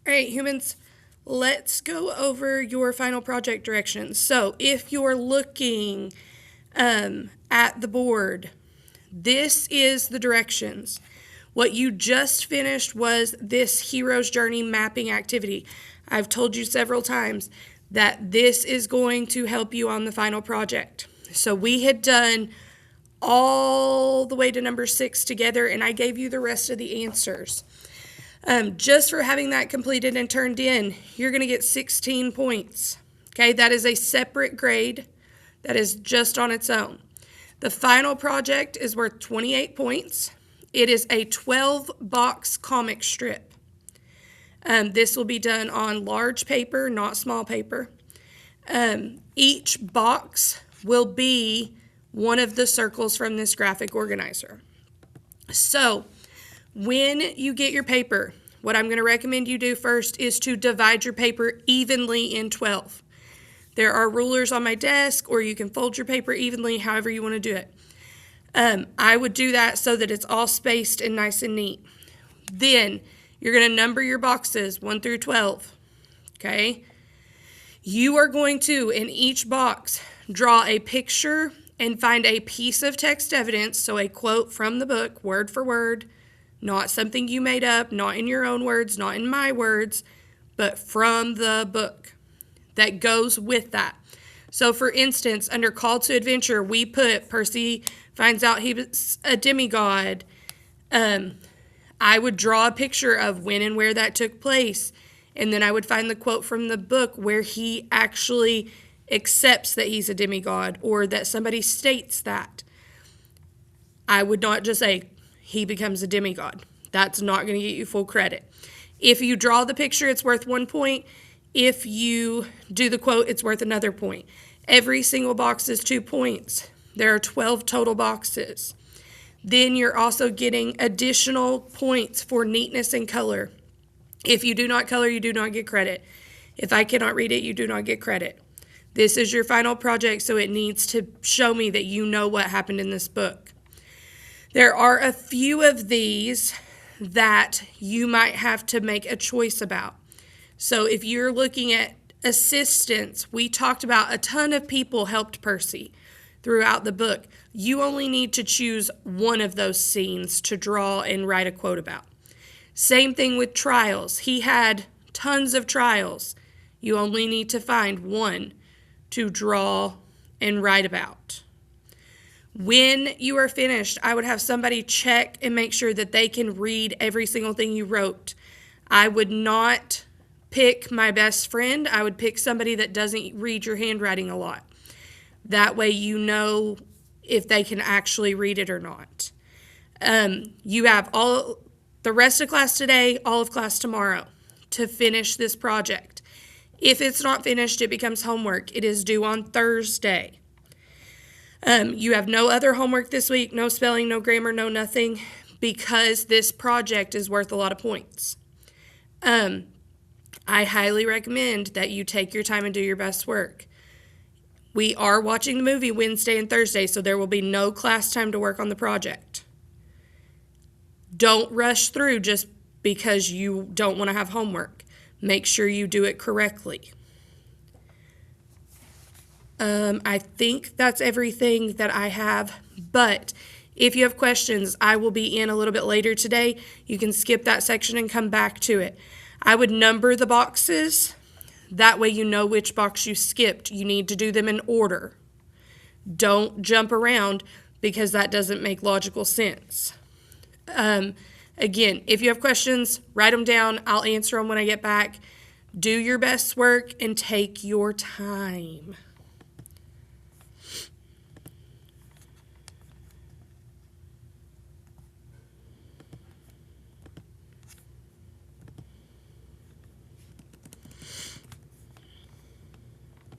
All right, humans, let's go over your final project directions. So if you're looking at the board, this is the directions. What you just finished was this hero's journey mapping activity. I've told you several times that this is going to help you on the final project. So we had done all the way to number 6 together, and I gave you the rest of the answers. Just for having that completed and turned in, you're going to get 16 points. Okay, that is a separate grade that is just on its own. The final project is worth 28 points. It is a 12-box comic strip. This will be done on large paper, not small paper. Each box will be one of the circles from this graphic organizer. So, when you get your paper, what I'm going to recommend you do first is to divide your paper evenly in 12. There are rulers on my desk, or you can fold your paper evenly, however you want to do it. I would do that so that it's all spaced and nice and neat. Then you're going to number your boxes 1 through 12. Okay? You are going to, in each box, draw a picture and find a piece of text evidence, so a quote from the book, word for word, not something you made up, not in your own words, not in my words, but from the book that goes with that. So, for instance, under Call to Adventure, we put Percy finds out he was a demigod. I would draw a picture of when and where that took place, and then I would find the quote from the book where he actually accepts that he's a demigod or that somebody states that. I would not just say he becomes a demigod. That's not going to get you full credit. If you draw the picture, it's worth 1 point. If you do the quote, it's worth another point. Every single box is 2 points. There are 12 total boxes. Then you're also getting additional points for neatness and color. If you do not color, you do not get credit. If I cannot read it, you do not get credit. This is your final project, so it needs to show me that you know what happened in this book. There are a few of these that you might have to make a choice about. So if you're looking at assistance, we talked about a ton of people helped Percy throughout the book. You only need to choose one of those scenes to draw and write a quote about. Same thing with trials. He had tons of trials. You only need to find one to draw and write about. When you are finished, I would have somebody check and make sure that they can read every single thing you wrote. I would not pick my best friend. I would pick somebody that doesn't read your handwriting a lot. That way you know if they can actually read it or not. You have all the rest of class today, all of class tomorrow to finish this project. If it's not finished, it becomes homework. It is due on Thursday. You have no other homework this week, no spelling, no grammar, no nothing, because this project is worth a lot of points. I highly recommend that you take your time and do your best work. We are watching the movie Wednesday and Thursday, so there will be no class time to work on the project. Don't rush through just because you don't want to have homework. Make sure you do it correctly. I think that's everything that I have, but if you have questions, I will be in a little bit later today. You can skip that section and come back to it. I would number the boxes. That way you know which box you skipped. You need to do them in order. Don't jump around because that doesn't make logical sense. Again, if you have questions, write them down. I'll answer them when I get back. Do your best work and take your time.